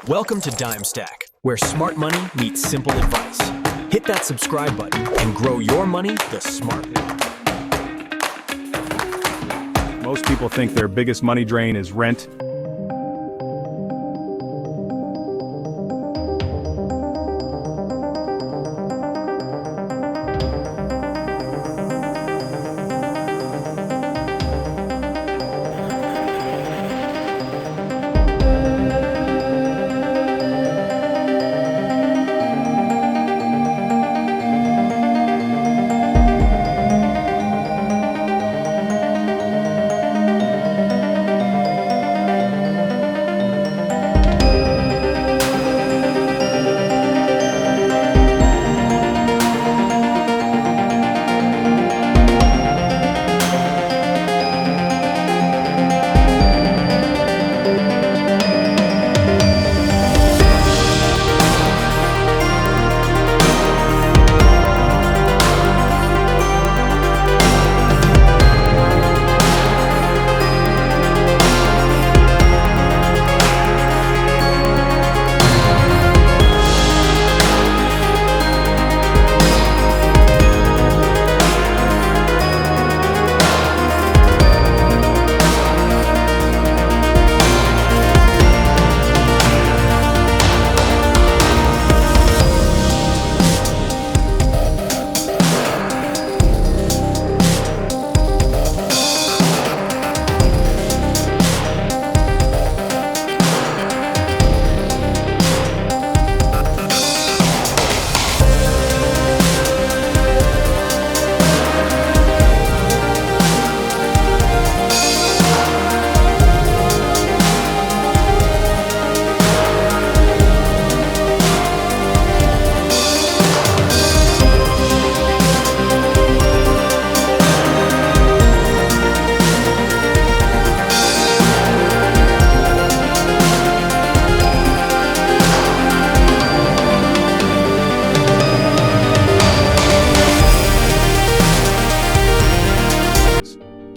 Welcome to Dime Stack, where smart money meets simple advice. Hit that subscribe button and grow your money the smart way. Most people think their biggest money drain is rent.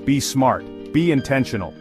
Be smart. Be intentional.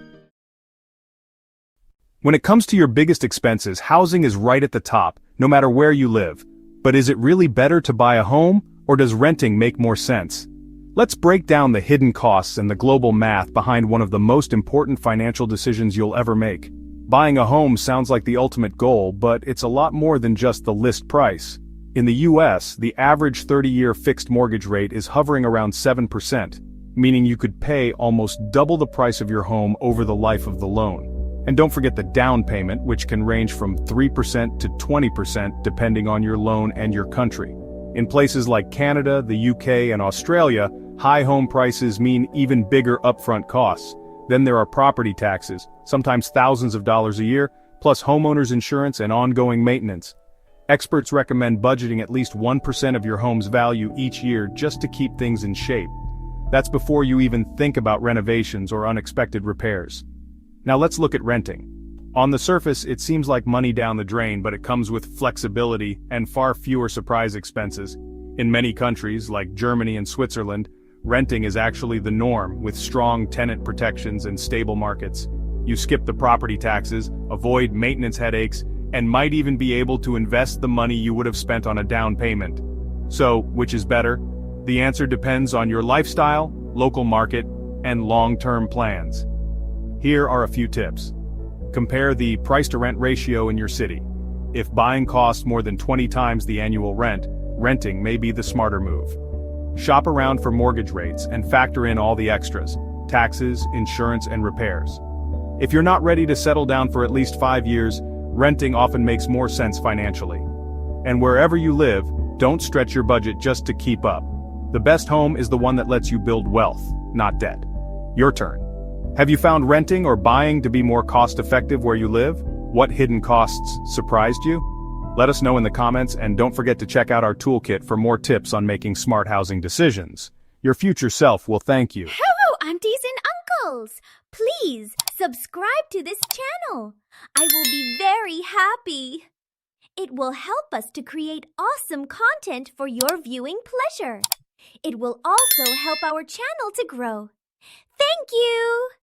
When it comes to your biggest expenses, housing is right at the top, no matter where you live. But is it really better to buy a home, or does renting make more sense? Let's break down the hidden costs and the global math behind one of the most important financial decisions you'll ever make. Buying a home sounds like the ultimate goal, but it's a lot more than just the list price. In the US, the average 30-year fixed mortgage rate is hovering around 7%. Meaning you could pay almost double the price of your home over the life of the loan. And don't forget the down payment, which can range from 3% to 20% depending on your loan and your country. In places like Canada, the UK, and Australia, high home prices mean even bigger upfront costs. Then there are property taxes, sometimes thousands of dollars a year, plus homeowners insurance and ongoing maintenance. Experts recommend budgeting at least 1% of your home's value each year just to keep things in shape. That's before you even think about renovations or unexpected repairs. Now let's look at renting. On the surface, it seems like money down the drain, but it comes with flexibility and far fewer surprise expenses. In many countries, like Germany and Switzerland, renting is actually the norm, with strong tenant protections and stable markets. You skip the property taxes, avoid maintenance headaches, and might even be able to invest the money you would have spent on a down payment. So, which is better? The answer depends on your lifestyle, local market, and long-term plans. Here are a few tips. Compare the price-to-rent ratio in your city. If buying costs more than 20 times the annual rent, renting may be the smarter move. Shop around for mortgage rates and factor in all the extras: taxes, insurance, and repairs. If you're not ready to settle down for at least 5 years, renting often makes more sense financially. And wherever you live, don't stretch your budget just to keep up. The best home is the one that lets you build wealth, not debt. Your turn. Have you found renting or buying to be more cost-effective where you live? What hidden costs surprised you? Let us know in the comments, and don't forget to check out our toolkit for more tips on making smart housing decisions. Your future self will thank you. Hello, aunties and uncles! Please subscribe to this channel. I will be very happy. It will help us to create awesome content for your viewing pleasure. It will also help our channel to grow. Thank you!